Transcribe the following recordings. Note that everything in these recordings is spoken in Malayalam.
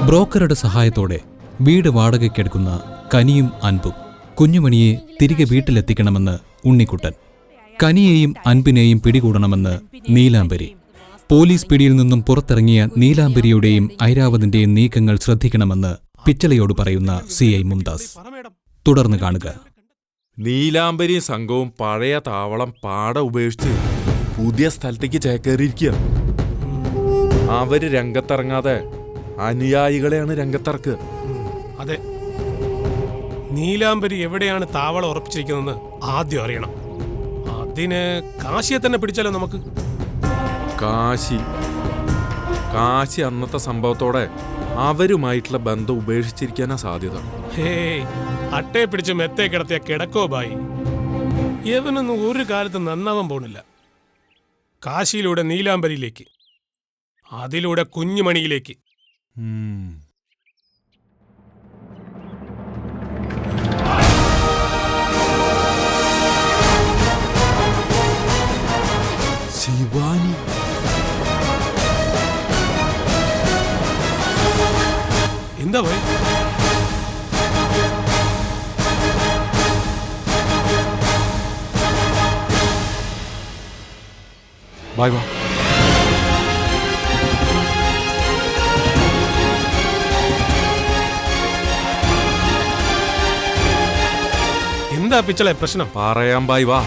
ബ്രോക്കറുടെ സഹായത്തോടെ വീട് വാടകയ്ക്കെടുക്കുന്ന കനിയും അൻപും. കുഞ്ഞുമണിയെ തിരികെ വീട്ടിലെത്തിക്കണമെന്ന് ഉണ്ണിക്കുട്ടൻ. കനിയെയും അൻപിനെയും പിടികൂടണമെന്ന് നീലാംബരി. പോലീസ് പിടിയിൽ നിന്നും പുറത്തിറങ്ങിയ നീലാംബരിയുടെയും ഐരാവതിന്റെയും നീക്കങ്ങൾ ശ്രദ്ധിക്കണമെന്ന് പിച്ചളയോട് പറയുന്ന CI മുംതാസ്. തുടർന്ന് കാണുക. നീലാംബരിയും സംഘവും പഴയ താവളം പാടെ ഉപേക്ഷിച്ച് പുതിയ സ്ഥലത്തേക്ക് ചേക്കേറിയിരിക്കുക. അവര് രംഗത്തിറങ്ങാതെ അനുയായികളെയാണ് രംഗത്തിറക്കുക. അതെ, നീലാംബരി എവിടെയാണ് താവളം ഉറപ്പിച്ചിരിക്കുന്നതെന്ന് ആദ്യം അറിയണം. അതിന് കാശിയെ തന്നെ പിടിച്ചാലോ നമുക്ക്? കാശി അന്നത്തെ സംഭവത്തോടെ അവരുമായിട്ടുള്ള ബന്ധം ഉപേക്ഷിച്ചിരിക്കാനാ സാധ്യത. ഹേയ്, അട്ടയെ പിടിച്ച് മെത്തേ കിടത്തിയ കിടക്കോ ബായി. ഇവനൊന്നും ഒരു കാലത്ത് നന്നാവാൻ പോണില്ല. കാശിയിലൂടെ നീലാംബരിയിലേക്ക്, അതിലൂടെ കുഞ്ഞുമണിയിലേക്ക്. ശിവാനി എന്താ പോയി? ബൈ വാ. എന്താ പിച്ചളെ പ്രശ്നം? പറയാം, ബൈ വാ.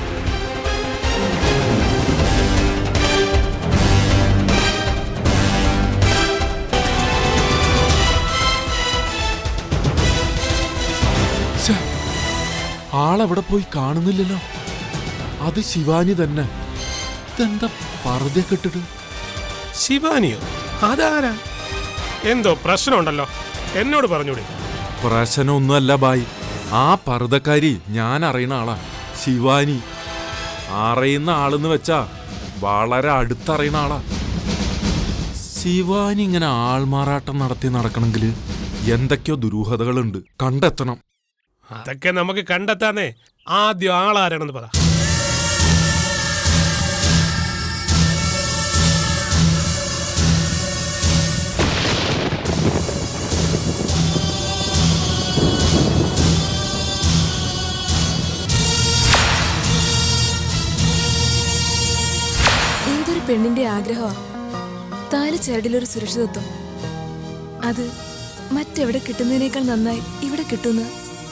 ആളെവിടെ പോയി കാണുന്നില്ലല്ലോ. അത് ശിവാനി തന്നെ. ഇതെന്താ പർദ്ദ കെട്ടിട്ട്? ശിവാനിയോ? അതാരാ? എന്തോ പ്രശ്നമുണ്ടല്ലോ, എന്നോട് പറഞ്ഞൂടെ? പ്രശ്നമൊന്നുമല്ല ബായ്. ആ പർദ്ദക്കാരി ഞാൻ അറിയുന്ന ആളാ, ശിവാനി. അറിയുന്ന ആളെന്ന് വെച്ചാ വളരെ അടുത്തറിയുന്ന ആളാ. ശിവാനി ഇങ്ങനെ ആൾമാറാട്ടം നടത്തി നടക്കണമെങ്കിൽ എന്തൊക്കെയോ ദുരൂഹതകളുണ്ട്, കണ്ടെത്തണം. അതൊക്കെ നമുക്ക് കണ്ടെത്താന്നേ. ആദ്യം ആളാരാണെന്ന് പറ. ഏതൊരു പെണ്ണിന്റെ ആഗ്രഹമാണ് താലി ചരടിലൊരു സുരക്ഷിതത്വം. അത് മറ്റെവിടെ കിട്ടുന്നതിനേക്കാൾ നന്നായി ഇവിടെ കിട്ടുമെന്ന്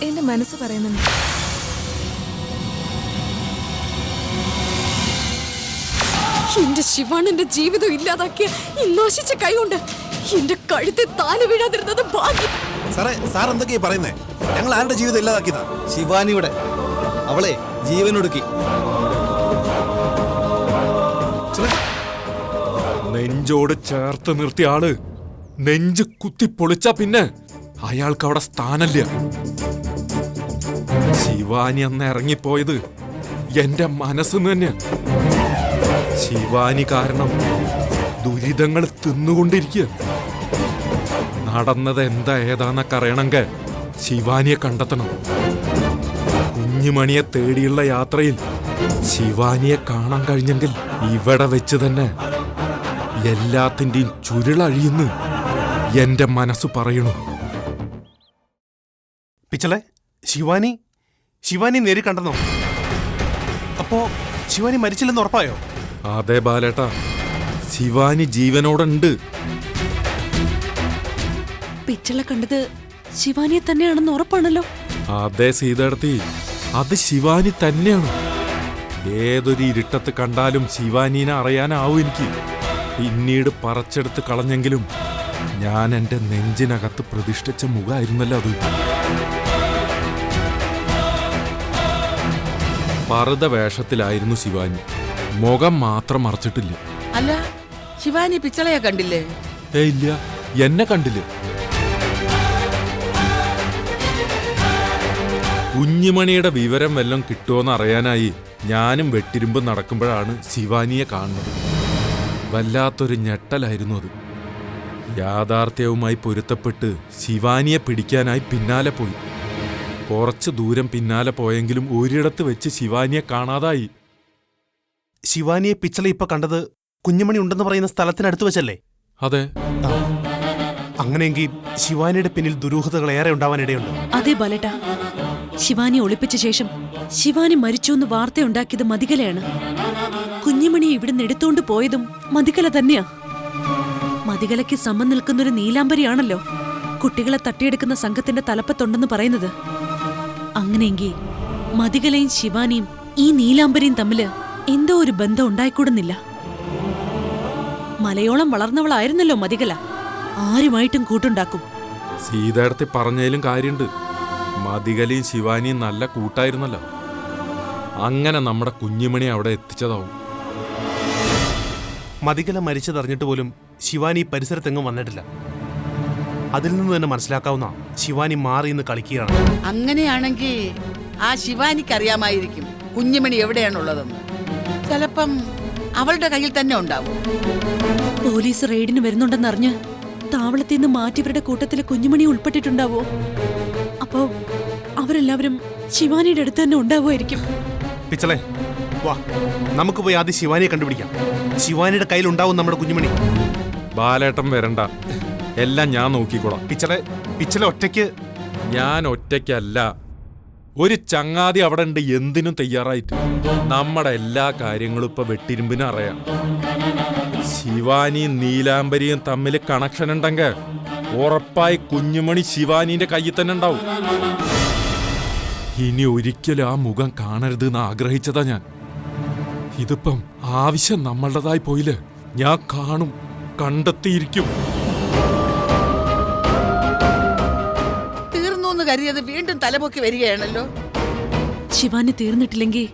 എന്റെ മനസ്സ് പറയുന്നുണ്ട്. എന്റെ ശിവാണെന്റെ ജീവിതം ഇല്ലാതാക്കിയ ഈ നശിച്ച കൈകൊണ്ട് എന്റെ കഴുത്തെ താല് വീഴാതിരുന്നത് ഭാഗ്യം. സാറേ, സാർ എന്തൊക്കെയാ പറയുന്നേ? ഞങ്ങൾ ആരുടെ ജീവിതം ഇല്ലാതാക്കിയതാ? ശിവാനിയുടെ. അവളെ ജീവനൊടുക്കി. നെഞ്ചോട് ചേർത്ത് നിർത്തിയ ആള് നെഞ്ച് കുത്തിപ്പൊളിച്ച പിന്നെ അയാൾക്ക് അവിടെ സ്ഥാനല്ല. ശിവാനി അന്ന് ഇറങ്ങിപ്പോയത് എന്റെ മനസ്സെന്ന് തന്നെ. ശിവാനി കാരണം ദുരിതങ്ങൾ തിന്നുകൊണ്ടിരിക്കുക. നടന്നത് എന്താ ഏതാന്നൊക്കെ അറിയണമെങ്കിൽ ശിവാനിയെ കണ്ടെത്തണം. കുഞ്ഞുമണിയെ തേടിയുള്ള യാത്രയിൽ ശിവാനിയെ കാണാൻ കഴിഞ്ഞെങ്കിൽ ഇവിടെ വെച്ച് തന്നെ എല്ലാത്തിൻ്റെയും ചുരുളഴിയുന്നു എന്റെ മനസ്സ് പറയണു. പിച്ചളെ, ശിവാനി നേരി കണ്ടെന്നോ? അപ്പോ ശിവാനി മരിച്ചില്ലെന്ന് ഉറപ്പായോ? അതെ ബാലേട്ടാ, ശിവാനി ജീവനോടുണ്ട്. പിച്ചള കണ്ടത് ശിവാനിയെ തന്നെയാണെന്ന് ഉറപ്പാണല്ലോ. അതെ സീതേടത്തി, അത് ശിവാനി തന്നെയാണ്. ഏതൊരു ഇരുട്ടത്ത് കണ്ടാലും ശിവാനീനെ അറിയാനാവും എനിക്ക്. പിന്നീട് പറച്ചെടുത്ത് കളഞ്ഞെങ്കിലും ഞാൻ എൻ്റെ നെഞ്ചിനകത്ത് പ്രതിഷ്ഠിച്ച മുഖമായിരുന്നല്ലോ അത്. പർദ്ദ വേഷത്തിലായിരുന്നു ശിവാനി, മുഖം മാത്രം മറച്ചിട്ടില്ല. അല്ല, ശിവാനി പിച്ചളയെ കണ്ടില്ലേ? ഇല്ല, എന്നെ കണ്ടില്ല. കുഞ്ഞുമണിയുടെ വിവരം വല്ലതും കിട്ടുമോന്ന് അറിയാനായി ഞാനും വെട്ടിരുമ്പ് നടക്കുമ്പോഴാണ് ശിവാനിയെ കാണുന്നത്. വല്ലാത്തൊരു ഞെട്ടലായിരുന്നു അത്. യാഥാർത്ഥ്യവുമായി പൊരുത്തപ്പെട്ട് ശിവാനിയെ പിടിക്കാനായി പിന്നാലെ പോയി. കുറച്ച് ദൂരം പിന്നാലെ പോയെങ്കിലും ഒരിടത്ത് വെച്ച് ശിവാനിയെ കാണാതായി. ശിവാനിയെ പിച്ചള ഇപ്പൊ കണ്ടത് കുഞ്ഞുമണി ഉണ്ടെന്ന് പറയുന്ന സ്ഥലത്തിനടുത്ത് വെച്ചല്ലേ? അതെ. അങ്ങനെയെങ്കിൽ ശിവാനിയുടെ പിന്നിൽ ദുരൂഹതകൾ ഏറെ ഉണ്ടാവാനിടയുണ്ട്. അതെ ബാലേട്ട, ശിവാനി ഒളിപ്പിച്ച ശേഷം ശിവാനി മരിച്ചു എന്ന് വാർത്തയുണ്ടാക്കിയത് മതികലയാണ്. കുഞ്ഞുമണിയെ ഇവിടുന്ന് എടുത്തോണ്ട് പോയതും മതികല തന്നെയാ. മതികലയ്ക്ക് സമം നിൽക്കുന്നൊരു നീലാംബരിയാണല്ലോ കുട്ടികളെ തട്ടിയെടുക്കുന്ന സംഘത്തിന്റെ തലപ്പത്തുണ്ടെന്ന് പറയുന്നത്. അങ്ങനെയെങ്കിൽ മതികലയും ശിവാനിയും ഈ നീലാംബരിയും തമ്മില് എന്തോ ഒരു ബന്ധം ഉണ്ടായിക്കൂടുന്നില്ല. മലയോളം വളർന്നവളായിരുന്നല്ലോ മതികല. ആരുമായിട്ടും കൂട്ടുണ്ടാക്കും. സീതേടത്തി പറഞ്ഞതിലും കാര്യമുണ്ട്. മതികലയും ശിവാനിയും നല്ല കൂട്ടായിരുന്നല്ലോ. അങ്ങനെ നമ്മുടെ കുഞ്ഞുമണി അവിടെ എത്തിച്ചതാവും. മതികല മരിച്ചതറിഞ്ഞിട്ട് പോലും ശിവാനി പരിസരത്തെങ്ങും വന്നിട്ടില്ല. അതിൽ നിന്ന് തന്നെ മനസ്സിലാക്കാവുന്ന ശിവാനി മാറി നിന്ന് കളിക്കുകയാണ്. അങ്ങനെയാണെങ്കിൽ ആ ശിവാനിക്ക് അറിയാമായിരിക്കും കുഞ്ഞുമണി എവിടെയാണുള്ളതെന്ന്. ചിലപ്പം അവളുടെ കയ്യിൽ തന്നെ ഉണ്ടാവും. പോലീസ് റെയ്ഡിന് വരുന്നുണ്ടെന്നറിഞ്ഞ് താവളത്തിൽ നിന്ന് മാറ്റിയവരുടെ കൂട്ടത്തില് കുഞ്ഞുമണി ഉൾപ്പെട്ടിട്ടുണ്ടാവോ? അപ്പോ അവരെല്ലാവരും ശിവാനിയുടെ അടുത്ത് തന്നെ ഉണ്ടാവുമായിരിക്കും. പിച്ചളെ വാ, നമുക്ക് പോയി ആദ്യം ശിവാനിയെ കണ്ടുപിടിക്കാം. ശിവാനിയുടെ കയ്യിൽ ഉണ്ടാവും നമ്മുടെ കുഞ്ഞുമണി. ബാലേട്ടൻ വരണ്ട, എല്ലാം ഞാൻ നോക്കിക്കോളാം. പിച്ചളെ ഒറ്റയ്ക്ക്. ഞാൻ ഒറ്റയ്ക്കല്ല, ഒരു ചങ്ങാതി അവിടെ ഉണ്ട് എന്തിനും തയ്യാറായിട്ട്. നമ്മുടെ എല്ലാ കാര്യങ്ങളും ഇപ്പൊ വെട്ടിരുമ്പിന് അറിയാം. ശിവാനിയും നീലാംബരിയും തമ്മിൽ കണക്ഷൻ ഉണ്ടെങ്കിൽ ഉറപ്പായി കുഞ്ഞുമണി ശിവാനിന്റെ കയ്യിൽ തന്നെ ഉണ്ടാവും. ഇനി ഒരിക്കലും ആ മുഖം കാണരുത് എന്ന് ആഗ്രഹിച്ചതാ ഞാൻ. ഇതിപ്പം ആവശ്യം നമ്മളുടേതായി പോയില്ലേ. ഞാൻ കാണും, കണ്ടെത്തിയിരിക്കും. തീർന്നു എന്ന് കരുതിയത് വീണ്ടും തലപൊക്കി വരികയാണല്ലോ. ശിവാനി തീർന്നിട്ടില്ലെങ്കിൽ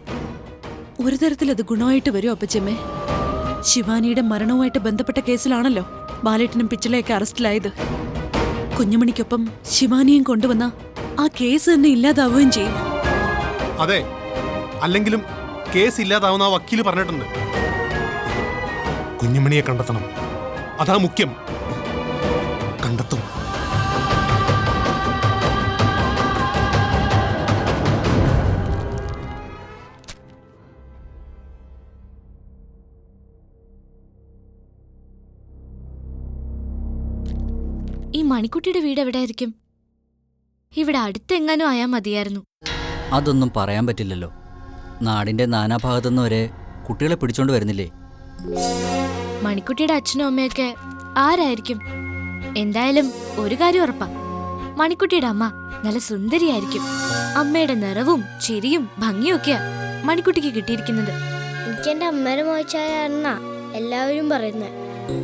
ഒരു തരത്തിൽ അത് ഗുണമായിട്ട് വരും അപ്പച്ചമ്മേ. ശിവാനിയുടെ മരണവുമായിട്ട് ബന്ധപ്പെട്ട കേസിലാണല്ലോ ബാലേട്ടനും പിച്ചളയൊക്കെ അറസ്റ്റിലായത്. കുഞ്ഞുമണിക്കൊപ്പം ശിവാനിയും കൊണ്ടുവന്ന ആ കേസ് തന്നെ ഇല്ലാതാവുകയും ചെയ്യും. അതെ, അല്ലെങ്കിലും കേസ് ഇല്ലാതാവുന്ന ആ വക്കീല് പറഞ്ഞിട്ടുണ്ട്. കുഞ്ഞുമണിയെ കണ്ടെത്തണം, അതാ മുഖ്യം. കണ്ടെത്തും. ഈ മണിക്കുട്ടിയുടെ വീട് എവിടെയായിരിക്കും? ഇവിടെ അടുത്തെങ്ങാനും ആയാൽ മതിയായിരുന്നു. അതൊന്നും പറയാൻ പറ്റില്ലല്ലോ. നാടിന്റെ നാനാഭാഗത്തുനിന്ന് വരെ കുട്ടികളെ പിടിച്ചോണ്ട് വരുന്നില്ലേ? മണിക്കുട്ടിയുടെ അച്ഛനും അമ്മയൊക്കെ ആരായിരിക്കും? എന്തായാലും ഒരു കാര്യം ഉറപ്പാ, മണിക്കുട്ടിയുടെ അമ്മ നല്ല സുന്ദരിയായിരിക്കും. അമ്മയുടെ നിറവും ചിരിയും ഭംഗിയും ഒക്കെയാ മണിക്കുട്ടിക്ക് കിട്ടിയിരിക്കുന്നത്. എനിക്ക് എന്റെ അമ്മേനെ മോശായ എല്ലാവരും പറയുന്നത്.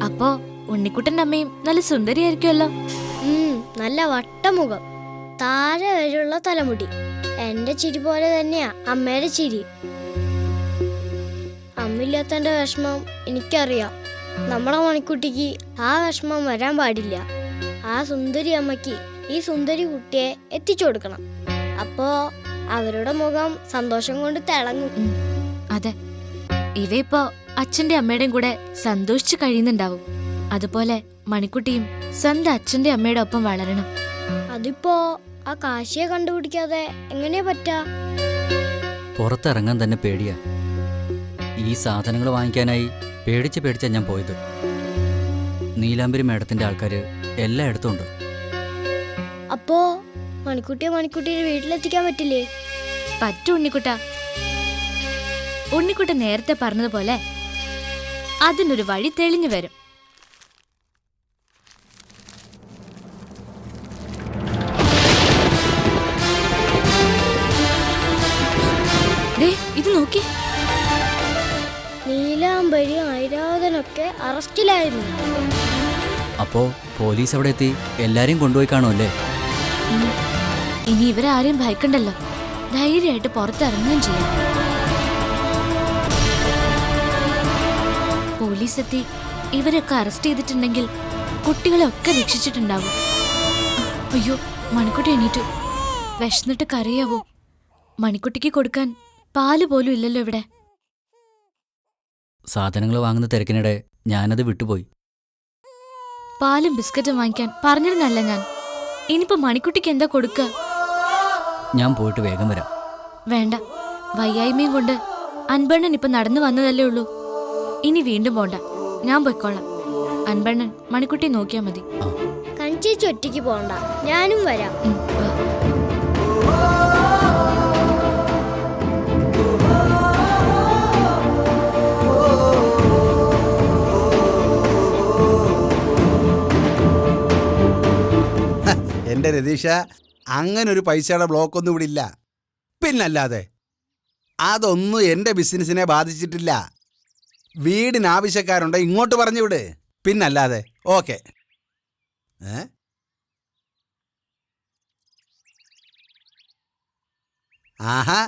അപ്പോ ഉണ്ണിക്കുട്ടന്റെ അമ്മയും നല്ല സുന്ദരിയായിരിക്കുമല്ലോ. നല്ല വട്ടമുഖം, താഴെ വരെയുള്ള തലമുടി. എന്റെ ചിരി പോലെ തന്നെയാ അമ്മയുടെ ചിരി. അമ്മയില്ലാത്തന്റെ വിഷമം എനിക്കറിയാം. നമ്മളെ മണിക്കുട്ടിക്ക് ആ വിഷമം വരാൻ പാടില്ല. ആ സുന്ദരി അമ്മയ്ക്ക് ഈ സുന്ദരി കുട്ടിയെ എത്തിച്ചു കൊടുക്കണം. അപ്പോ അവരുടെ മുഖം സന്തോഷം കൊണ്ട് തിളങ്ങും. അതെ, ഇവയിപ്പോ അച്ഛന്റെ അമ്മയുടെയും കൂടെ സന്തോഷിച്ചു കഴിയുന്നുണ്ടാവും. അതുപോലെ മണിക്കുട്ടിയും സ്വന്തം അച്ഛന്റെ അമ്മയുടെ ഒപ്പം വളരണം. അതിപ്പോ ആ കാശിയെ കണ്ടുപിടിക്കാതെ എങ്ങനെയാ പറ്റാ? പുറത്തിറങ്ങാൻ തന്നെ പേടിയാ. ഈ സാധനങ്ങൾ വാങ്ങിക്കാനായി പേടിച്ചാ ഞാൻ പോയത്. നീലാംബരി മേഡത്തിന്റെ ആൾക്കാര് എല്ലായിടത്തും ഉണ്ട്. അപ്പോ മണിക്കുട്ടിയുടെ വീട്ടിലെത്തിക്കാൻ പറ്റില്ലേ? പറ്റും ഉണ്ണിക്കുട്ട നേരത്തെ പറഞ്ഞതുപോലെ അതിനൊരു വഴി തെളിഞ്ഞു വരും. ഇത് നോക്കി, നീലാംബരി ഐരാവതനൊക്കെ അറസ്റ്റിലായിരുന്നു. അപ്പോ പോലീസ് അവിടെ എത്തി എല്ലാരെയും കൊണ്ടുപോയി കാണുമല്ലേ? ഇനി ഇവരാരെയും ഭയക്കണ്ടല്ലോ, ധൈര്യമായിട്ട് പുറത്തിറങ്ങുകയും ചെയ്യും. പോലീസ് എത്തി ഇവരൊക്കെ അറസ്റ്റ് ചെയ്തിട്ടുണ്ടെങ്കിൽ കുട്ടികളെ ഒക്കെ രക്ഷിച്ചിട്ടുണ്ടാവും. അയ്യോ, മണിക്കുട്ടി എണീറ്റു. വിശന്നിട്ട് കരയാവോ? മണിക്കുട്ടിക്ക് കൊടുക്കാൻ പാല് പോലും ഇല്ലല്ലോ ഇവിടെ. സാധനങ്ങൾ വാങ്ങുന്ന തിരക്കിനിടെ ഞാനത് വിട്ടുപോയി. പാലും ബിസ്ക്കറ്റും വാങ്ങിക്കാൻ പറഞ്ഞിരുന്നല്ല ഞാൻ. ഇനിയിപ്പോ മണിക്കുട്ടിക്ക് എന്താ കൊടുക്കുക? ഞാൻ പോയിട്ട് വേഗം വരാം. വേണ്ട, വയ്യായ്മയും കൊണ്ട് അൻപണ്ണൻ ഇപ്പൊ നടന്നു വന്നതല്ലേ ഉള്ളൂ. ഇനി വീണ്ടും പോണ്ട, ഞാൻ പോയിക്കോളാം. അൻപണ്ണൻ മണിക്കുട്ടി നോക്കിയാ മതി. ചേച്ചി ഒറ്റയ്ക്ക് പോണ്ട, ഞാനും വരാം. എന്റെ രതീഷ, അങ്ങനെ ഒരു പൈസയുടെ ബ്ലോക്ക് ഒന്നും ഇവിടെ ഇല്ല. പിന്നല്ലാതെ അതൊന്നും എൻ്റെ ബിസിനസിനെ ബാധിച്ചിട്ടില്ല. വീടിന് ആവശ്യക്കാരുണ്ട്, ഇങ്ങോട്ട് പറഞ്ഞു വിട്. പിന്നല്ലാതെ ഓക്കെ. ആഹാ,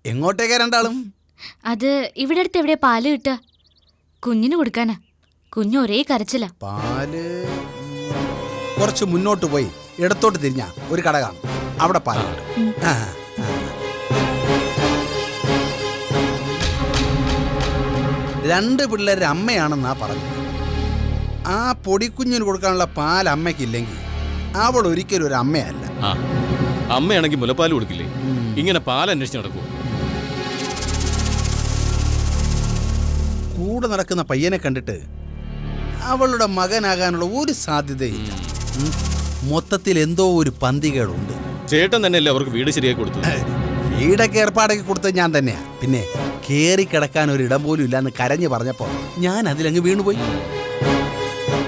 എങ്ങോട്ടേക്കാ രണ്ടാളും? അത് ഇവിടെ അടുത്ത് എവിടെ പാല് കിട്ടുക? കുഞ്ഞിന് കൊടുക്കാനാ. കുഞ്ഞ് ഒരേ കരച്ചില്ല. പാല് കുറച്ച് മുന്നോട്ട് പോയി ഇടത്തോട്ട് തിരിഞ്ഞ ഒരു കട കാണും, അവിടെ പാലുണ്ട്. രണ്ട് പിള്ളേരുടെ അമ്മയാണെന്നാ പറഞ്ഞത്. ആ പൊടിക്കുഞ്ഞിന് കൊടുക്കാനുള്ള പാൽ അമ്മയ്ക്കില്ലെങ്കിൽ അവൾ ഒരിക്കലും ഒരു അമ്മയല്ല. അമ്മയാണെങ്കിൽ മുലപ്പാൽ കൊടുക്കില്ലേ? ഇങ്ങനെ പാൽ അന്വേഷിച്ച് നടക്കൂ. കൂടെ നടക്കുന്ന പയ്യനെ കണ്ടിട്ട് അവളുടെ മകനാകാനുള്ള ഒരു സാധ്യതയില്ല. മൊത്തത്തിൽ എന്തോ ഒരു പന്തികേടുണ്ട്. ചേട്ടൻ തന്നെയല്ലേ അവർക്ക് വീട് ശരിയാക്കി കൊടുത്തു? വീടൊക്കെ ഏർപ്പാടാക്കി കൊടുത്തത് ഞാൻ തന്നെയാ. പിന്നെ കേറി കിടക്കാൻ ഒരിടം പോലും ഇല്ലാന്ന് കരഞ്ഞു പറഞ്ഞപ്പോൾ ഞാൻ അതിലങ്ങ് വീണുപോയി.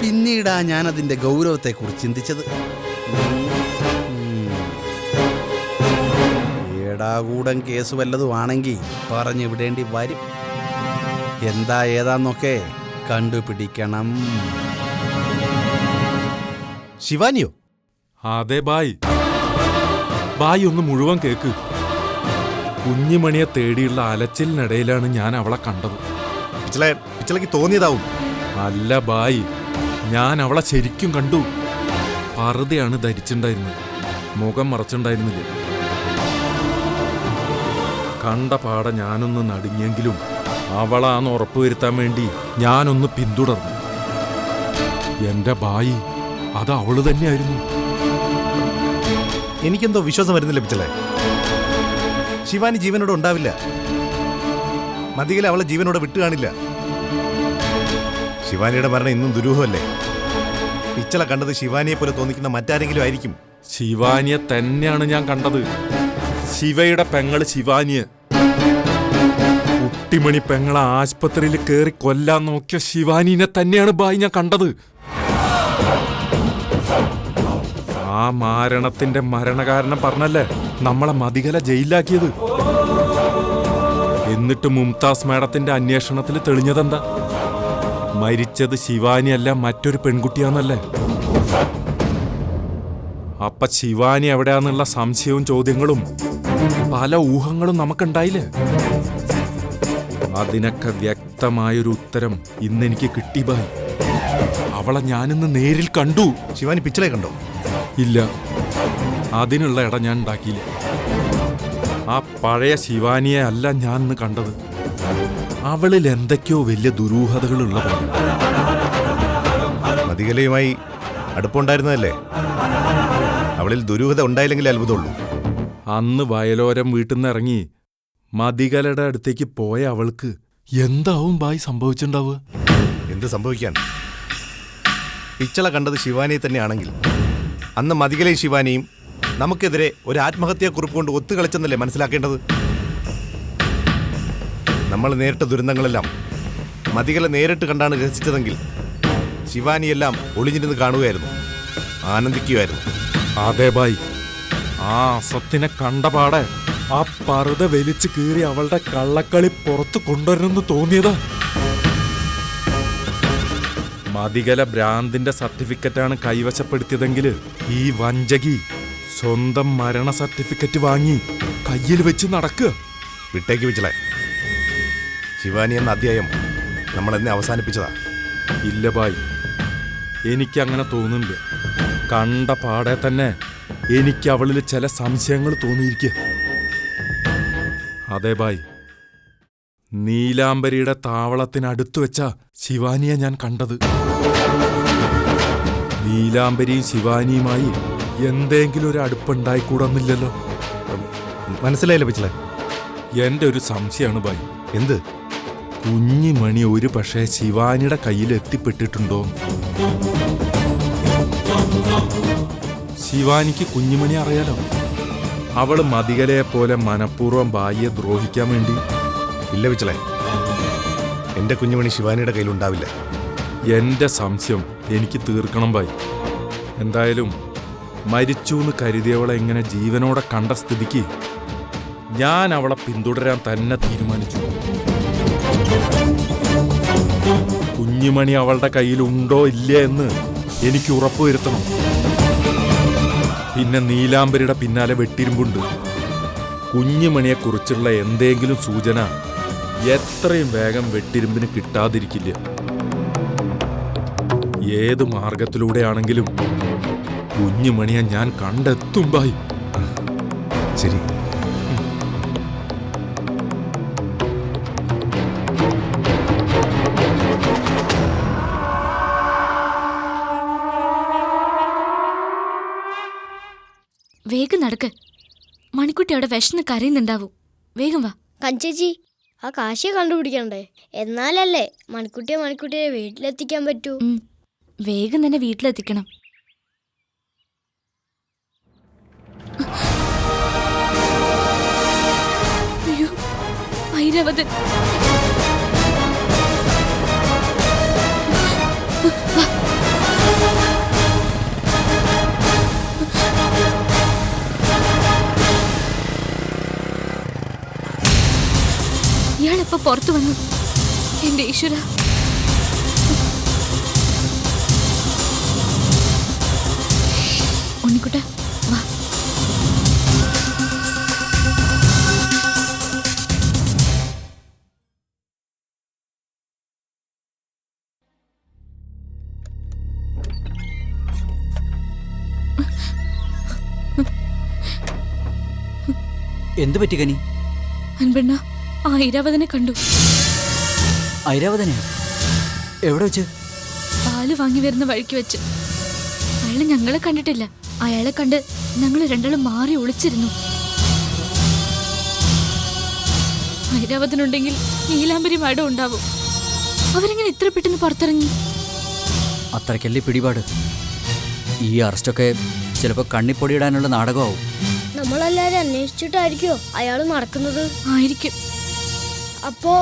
പിന്നീടാ ഞാൻ അതിന്റെ ഗൗരവത്തെക്കുറിച്ച് ചിന്തിച്ചത്. ഏടാകൂടം കേസ് വല്ലതുമാണെങ്കിൽ പറഞ്ഞു വിടേണ്ടി വരും. എന്താ ഏതാന്നൊക്കെ കണ്ടുപിടിക്കണം. ശിവാനിയോ? അതെ ബായ്. ബായ് ഒന്ന് മുഴുവൻ കേക്ക്. കുഞ്ഞുമണിയെ തേടിയുള്ള അലച്ചിലിനിടയിലാണ് ഞാൻ അവളെ കണ്ടത്. പിച്ചളയ്ക്ക് തോന്നിയതാവും. അല്ല ബായ്, ഞാൻ അവളെ ശരിക്കും കണ്ടു. പറുതയാണ് ധരിച്ചിട്ടുണ്ടായിരുന്നത്, മുഖം മറച്ചിട്ടുണ്ടായിരുന്നില്ല. കണ്ട പാടെ ഞാനൊന്ന് നടുങ്ങിയെങ്കിലും അവളാന്ന് ഉറപ്പുവരുത്താൻ വേണ്ടി ഞാനൊന്ന് പിന്തുടർന്നു. എന്റെ ബായി, അത് അവള് തന്നെയായിരുന്നു. എനിക്കെന്തോ വിശ്വാസം വരുന്നില്ല പിച്ചളെ. ശിവാനി ജീവനോടെ ഉണ്ടാവില്ല. മതികല അവളെ ജീവനോടെ വിട്ടു കാണില്ല. ശിവാനിയുടെ മരണം ഇന്നും ദുരൂഹമല്ലേ? പിച്ചള കണ്ടത് ശിവാനിയെ പോലെ തോന്നിക്കുന്ന മറ്റാരെങ്കിലും ആയിരിക്കും. ശിവാനിയെ തന്നെയാണ് ഞാൻ കണ്ടത്. ശിവയുടെ പെങ്ങള് ശിവാനിയെ. കുട്ടിമണി പെങ്ങളെ ആശുപത്രിയിൽ കയറി കൊല്ലാൻ നോക്കിയ ശിവാനിനെ തന്നെയാണ് ബായി ഞാൻ കണ്ടത്. ആ മാരണത്തിന്റെ മരണകാരണം പറഞ്ഞല്ലേ നമ്മളെ മതികല ജയിലിലാക്കിയത്. എന്നിട്ട് മുംതാസ് മാഡത്തിന്റെ അന്വേഷണത്തിൽ തെളിഞ്ഞതെന്താ? മരിച്ചത് ശിവാനിയല്ല, മറ്റൊരു പെൺകുട്ടിയാന്നല്ലേ. അപ്പൊ ശിവാനി എവിടെയാന്നുള്ള സംശയവും ചോദ്യങ്ങളും പല ഊഹങ്ങളും നമുക്കുണ്ടായില്ലേ? അതിനൊക്കെ വ്യക്തമായൊരു ഉത്തരം ഇന്നെനിക്ക് കിട്ടി ബായ്. അവളെ ഞാനിന്ന് നേരിൽ കണ്ടു. ശിവാനി പിച്ചളെ കണ്ടോ? ഇല്ല, അതിനുള്ള ഇടം ഞാൻ ഉണ്ടാക്കിയില്ല. ആ പഴയ ശിവാനിയെ അല്ല ഞാൻ ഇന്ന് കണ്ടത്. അവളിൽ എന്തൊക്കെയോ വലിയ ദുരൂഹതകളുള്ള പോലെ. മതികലയുമായി അടുപ്പുണ്ടായിരുന്നതല്ലേ? അവളിൽ ദുരൂഹത ഉണ്ടായില്ലെങ്കിൽ അത്ഭുതമുള്ളൂ. അന്ന് വയലോരം വീട്ടിൽ നിന്ന് ഇറങ്ങി മതികലയുടെ അടുത്തേക്ക് പോയ അവൾക്ക് എന്താവും ബായി സംഭവിച്ചിട്ടുണ്ടാവുക? എന്ത് സംഭവിക്കാൻ? പിച്ചള കണ്ടത് ശിവാനിയെ തന്നെയാണെങ്കിൽ അന്ന് മതികലയും ശിവാനിയും നമുക്കെതിരെ ഒരു ആത്മഹത്യാക്കുറിപ്പ് കൊണ്ട് ഒത്തുകളിച്ചെന്നല്ലേ മനസ്സിലാക്കേണ്ടത്? നമ്മൾ നേരിട്ട ദുരന്തങ്ങളെല്ലാം മതികല നേരിട്ട് കണ്ടാണ് രസിച്ചതെങ്കിൽ ശിവാനിയെല്ലാം ഒളിഞ്ഞിരുന്ന് കാണുകയായിരുന്നു, ആനന്ദിക്കുകയായിരുന്നു. അതെ ബായ്, ആ അസത്തിനെ കണ്ടപാടെ ആ പറുത വലിച്ചു കീറി അവളുടെ കള്ളക്കളി പുറത്തു കൊണ്ടുവരണമെന്ന് തോന്നിയതാ. മതികല ഭ്രാന്തിന്റെ സർട്ടിഫിക്കറ്റാണ് കൈവശപ്പെടുത്തിയതെങ്കിൽ ഈ വഞ്ചകി സ്വന്തം മരണ സർട്ടിഫിക്കറ്റ് വാങ്ങി കയ്യിൽ വെച്ച് നടക്കുക. വിട്ടേക്ക് വെച്ചളെ. ശിവാനി എന്ന അധ്യായം നമ്മൾ എന്നെ അവസാനിപ്പിച്ചതാ. ഇല്ല ബായ്, എനിക്കങ്ങനെ തോന്നുന്നില്ല. കണ്ട പാടെ തന്നെ എനിക്ക് അവളിൽ ചില സംശയങ്ങൾ തോന്നിയിരിക്കുക. അതെ ബായ്, നീലാംബരിയുടെ താവളത്തിനടുത്ത് വെച്ച ശിവാനിയെ ഞാൻ കണ്ടത്. നീലാംബരിയും ശിവാനിയുമായി എന്തെങ്കിലും ഒരു അടുപ്പുണ്ടായിക്കൂടുന്നില്ലല്ലോ? മനസ്സിലായില്ല പിച്ചളെ. എന്റെ ഒരു സംശയമാണ് ബായ്. എന്ത്? കുഞ്ഞിമണി ഒരു പക്ഷേ ശിവാനിയുടെ കയ്യിൽ എത്തിപ്പെട്ടിട്ടുണ്ടോ? ശിവാനിക്ക് കുഞ്ഞുമണി അറിയാലോ. അവള് മതികലയെ പോലെ മനഃപൂർവ്വം ഭാര്യയെ ദ്രോഹിക്കാൻ വേണ്ടി. ഇല്ല വിച്ചളെ, എന്റെ കുഞ്ഞുമണി ശിവാനിയുടെ കയ്യിലുണ്ടാവില്ല. എന്റെ സംശയം എനിക്ക് തീർക്കണം ഭായി. എന്തായാലും മരിച്ചു എന്ന് കരുതിയവളെ ഇങ്ങനെ ജീവനോടെ കണ്ട സ്ഥിതിക്ക് ഞാൻ അവളെ പിന്തുടരാൻ തന്നെ തീരുമാനിച്ചു. കുഞ്ഞുമണി അവളുടെ കയ്യിലുണ്ടോ ഇല്ല എന്ന് എനിക്ക് ഉറപ്പുവരുത്തണം. പിന്നെ നീലാംബരിയുടെ പിന്നാലെ വെട്ടിരുമ്പുണ്ട്. കുഞ്ഞുമണിയെക്കുറിച്ചുള്ള എന്തെങ്കിലും സൂചന എത്രയും വേഗം വെട്ടിരുമ്പിന് കിട്ടാതിരിക്കില്ല. ഏത് മാർഗത്തിലൂടെയാണെങ്കിലും കുഞ്ഞുമണിയെ ഞാൻ കണ്ടെത്തും ഭായി. ശരി. വേഗം നടക്ക്. മണിക്കുട്ടി അവിടെ വിശന്ന് കരയുന്നുണ്ടാവും. വേഗം വാ. കഞ്ചേച്ചി, ആ കാശിയെ കണ്ടുപിടിക്കണ്ടേ? എന്നാലല്ലേ മണിക്കുട്ടിയെ വീട്ടിലെത്തിക്കാൻ പറ്റൂ. വേഗം തന്നെ വീട്ടിലെത്തിക്കണം. അയ്യോ, ഐരാവതൻ. ഇയാളെപ്പോ പുറത്തു വന്നു? എന്റെ ഈശ്വര. ഉണ്ണിക്കുട്ട വാ. എന്ത് പറ്റി കനി? അൻപണ്ണ, ആ ഐരാവതനെ കണ്ടു. ഐരാവതനെയോ? എവിടെ വെച്ച്? പാല് വാങ്ങി വരുന്ന വഴിക്ക് വെച്ച്. അയാള് ഞങ്ങളെ കണ്ടിട്ടില്ല. അയാളെ കണ്ട് ഞങ്ങൾ രണ്ടാളും മാറി ഒളിച്ചിരുന്നു. ഐരാവതനുണ്ടെങ്കിൽ നീലാംബരി മാഡം ഉണ്ടാവും. അവരെങ്ങനെ ഇത്ര പെട്ടെന്ന് പുറത്തിറങ്ങി? അത്രയ്ക്കല്ലേ പിടിപാട്. ഈ അറസ്റ്റൊക്കെ ചിലപ്പോ കണ്ണിപ്പൊടിയിടാനുള്ള നാടകമാവും. നമ്മളെല്ലാരും അന്വേഷിച്ചിട്ടായിരിക്കോ അയാൾ നടക്കുന്നത്? ആയിരിക്കും. അപ്പോ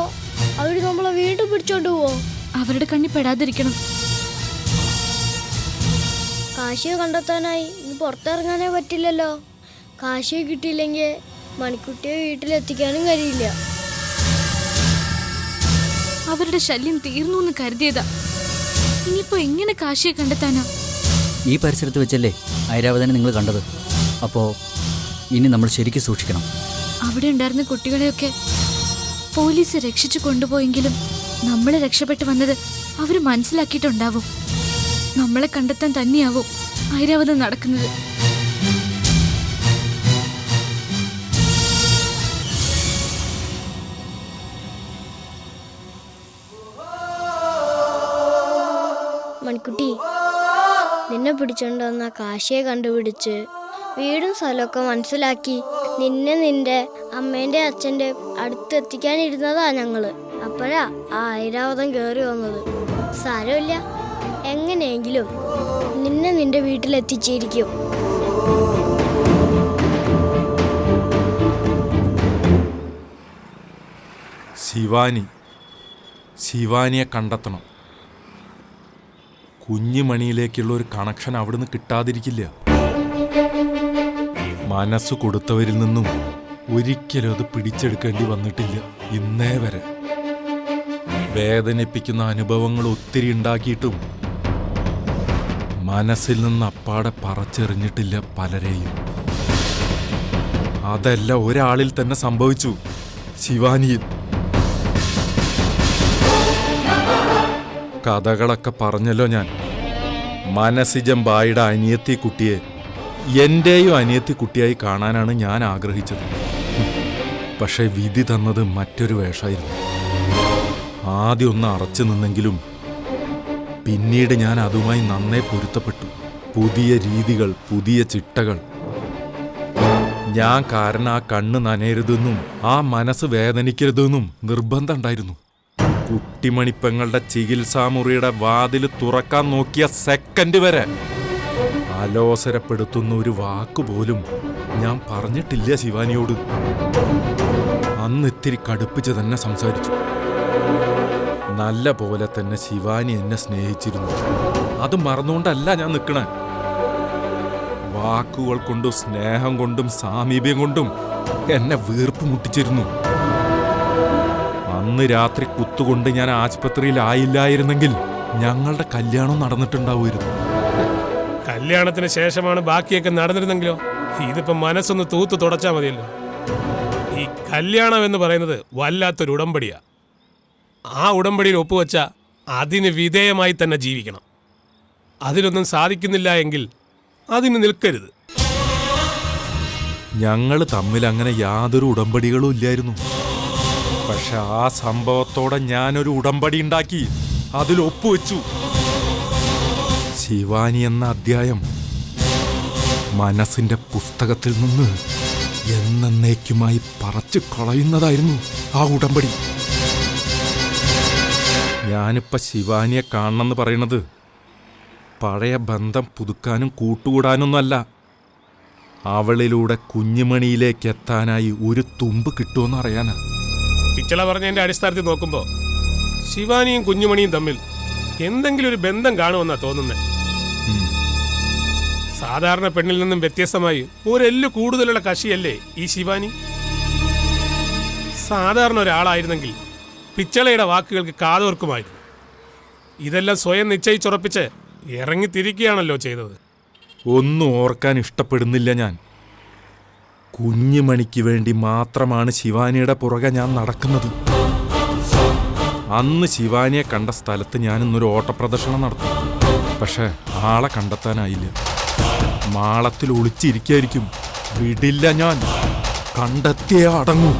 അവര് നമ്മളെ വീണ്ടും പിടിച്ചോണ്ട് പോവോ? അവരുടെ കണ്ണി പെടാതിരിക്കണം. കാശിയെ കണ്ടെത്താനായി ഇനി പുറത്തിറങ്ങാനേ പറ്റില്ലല്ലോ. കാശിയെ കിട്ടിയില്ലെങ്കിൽ മണിക്കുട്ടിയെ വീട്ടിലെത്തിക്കാനും കഴിയില്ല. അവരുടെ ശല്യം തീർന്നു എന്ന് കരുതിയതാ. ഇനിയിപ്പോ എങ്ങനെ കാശിയെ കണ്ടെത്താനാ? ഈ പരിസരത്ത് വെച്ചല്ലേ ഐരാവതനെ നിങ്ങൾ കണ്ടത്. അപ്പോ ഇനി നമ്മൾ ശരിക്കും സൂക്ഷിക്കണം. അവിടെ ഉണ്ടായിരുന്ന കുട്ടികളെയൊക്കെ പോലീസ് രക്ഷിച്ചു കൊണ്ടുപോയെങ്കിലും നമ്മളെ രക്ഷപ്പെട്ടു വന്നത് അവര് മനസ്സിലാക്കിയിട്ടുണ്ടാവും. നമ്മളെ കണ്ടെത്താൻ തന്നെയാവും ഐരാവതം നടക്കുന്നത്. മണിക്കുട്ടി, നിന്നെ പിടിച്ചോണ്ട് വന്ന കാശിയെ കണ്ടുപിടിച്ച് വീടും സ്ഥലമൊക്കെ മനസ്സിലാക്കി നിന്നെ നിന്റെ അമ്മേന്റെ അച്ഛന്റെ അടുത്തെത്തിക്കാനിരുന്നതാ ഞങ്ങള്. അപ്പോഴാ ആ ഐരാവതം കയറി വന്നത്. സാരമില്ല, എങ്ങനെയെങ്കിലും നിന്നെ നിന്റെ വീട്ടിലെത്തിച്ചിരിക്കും. ശിവാനിയെ കണ്ടെത്തണം. കുഞ്ഞുമണിയിലേക്കുള്ള ഒരു കണക്ഷൻ അവിടുന്ന് കിട്ടാതിരിക്കില്ല. മനസ്സ് കൊടുത്തവരിൽ നിന്നും ഒരിക്കലും അത് പിടിച്ചെടുക്കേണ്ടി വന്നിട്ടില്ല ഇന്നേ വരെ. വേദനിപ്പിക്കുന്ന അനുഭവങ്ങൾ ഒത്തിരി ഉണ്ടാക്കിയിട്ടും മനസ്സിൽ നിന്ന് അപ്പാടെ പറച്ചെറിഞ്ഞിട്ടില്ല പലരെയും. അതെല്ലാം ഒരാളിൽ തന്നെ സംഭവിച്ചു, ശിവാനിയിൽ. കഥകളൊക്കെ പറഞ്ഞല്ലോ ഞാൻ. മനസ്സിജം ബായിയുടെ അനിയത്തി കുട്ടിയെ എന്റെയും അനിയത്തി കുട്ടിയായി കാണാനാണ് ഞാൻ ആഗ്രഹിച്ചത്. പക്ഷെ വിധി തന്നത് മറ്റൊരു വേഷമായിരുന്നു. ആദ്യം ഒന്ന് അറച്ചു നിന്നെങ്കിലും പിന്നീട് ഞാൻ അതുമായി നന്നേ പൊരുത്തപ്പെട്ടു. പുതിയ രീതികൾ, പുതിയ ചിട്ടകൾ. ഞാൻ കാരണം ആ കണ്ണ് നനയരുതെന്നും ആ മനസ്സ് വേദനിക്കരുതെന്നും നിർബന്ധം ഉണ്ടായിരുന്നു. കുട്ടിമണിപ്പെങ്ങളുടെ ചികിത്സാമുറിയുടെ വാതിൽ തുറക്കാൻ നോക്കിയ സെക്കൻഡ് വരെ അലോസരപ്പെടുത്തുന്ന ഒരു വാക്കുപോലും ഞാൻ പറഞ്ഞിട്ടില്ല ശിവാനിയോട്. അന്ന് ഇത്തിരി കടുപ്പിച്ച് തന്നെ സംസാരിച്ചു. നല്ല പോലെ തന്നെ ശിവാനി എന്നെ സ്നേഹിച്ചിരുന്നു. അത് മറന്നുകൊണ്ടല്ല ഞാൻ നിൽക്കണേ. വാക്കുകൾ കൊണ്ടും സ്നേഹം കൊണ്ടും സാമീപ്യം കൊണ്ടും എന്നെ വീർപ്പ് മുട്ടിച്ചിരുന്നു. അന്ന് രാത്രി കുത്തുകൊണ്ട് ഞാൻ ആശുപത്രിയിലായില്ലായിരുന്നെങ്കിൽ ഞങ്ങളുടെ കല്യാണം നടന്നിട്ടുണ്ടാവുമായിരുന്നു. കല്യാണത്തിന് ശേഷമാണ് ബാക്കിയൊക്കെ നടന്നിരുന്നെങ്കിലോ? ഇതിപ്പോ മനസ്സൊന്ന് തൂത്ത് തുടച്ചാൽ മതിയല്ലോ. ഈ കല്യാണം എന്ന് പറയുന്നത് വല്ലാത്തൊരു ഉടമ്പടിയാ. ആ ഉടമ്പടിയിൽ ഒപ്പുവെച്ച അതിന് വിധേയമായി തന്നെ ജീവിക്കണം. അതിനൊന്നും സാധിക്കുന്നില്ല എങ്കിൽ അതിന് നിൽക്കരുത്. ഞങ്ങൾ തമ്മിൽ അങ്ങനെ യാതൊരു ഉടമ്പടികളും ഇല്ലായിരുന്നു. പക്ഷെ ആ സംഭവത്തോടെ ഞാനൊരു ഉടമ്പടി ഉണ്ടാക്കി, അതിൽ ഒപ്പുവെച്ചു. ശിവാനി എന്ന അധ്യായം മനസ്സിന്റെ പുസ്തകത്തിൽ നിന്ന് എന്നേക്കുമായി പറച്ചു കളയുന്നതായിരുന്നു ആ ഉടമ്പടി. ഞാനിപ്പോ ശിവാനിയെ കാണണമെന്ന് പറയണത് പഴയ ബന്ധം പുതുക്കാനും കൂട്ടുകൂടാനൊന്നുമല്ല. അവളിലൂടെ കുഞ്ഞുമണിയിലേക്ക് എത്താനായി ഒരു തുമ്പ് കിട്ടുമെന്ന് അറിയാനാ. പിച്ചള പറഞ്ഞതിന്റെ അടിസ്ഥാനത്തിൽ നോക്കുമ്പോൾ ശിവാനിയും കുഞ്ഞുമണിയും തമ്മിൽ എന്തെങ്കിലും ഒരു ബന്ധം കാണുമെന്നാ തോന്നുന്നത്. സാധാരണ പെണ്ണിൽ നിന്നും വ്യത്യസ്തമായി ഒരെല്ല് കൂടുതലുള്ള കക്ഷിയല്ലേ ഈ ശിവാനി? സാധാരണ ഒരാളായിരുന്നെങ്കിൽ പിച്ചളയുടെ വാക്കുകൾക്ക് കാതോർക്കുമായിരുന്നു. ഇതെല്ലാം സ്വയം നിശ്ചയിച്ചുറപ്പിച്ച് ഇറങ്ങിത്തിരിക്കുകയാണല്ലോ ചെയ്തത്. ഒന്നും ഓർക്കാൻ ഇഷ്ടപ്പെടുന്നില്ല ഞാൻ. കുഞ്ഞുമണിക്ക് വേണ്ടി മാത്രമാണ് ശിവാനിയുടെ പുറകെ ഞാൻ നടക്കുന്നത്. അന്ന് ശിവാനിയെ കണ്ട സ്ഥലത്ത് ഞാൻ ഇന്നൊരു ഓട്ടപ്രദർശനം നടത്തി. പക്ഷെ ആളെ കണ്ടെത്താനായില്ല. മാളത്തിൽ ഒളിച്ചിരിക്കായിരിക്കും. വിടില്ല ഞാൻ. കണ്ടെത്തിയേ അടങ്ങൂ.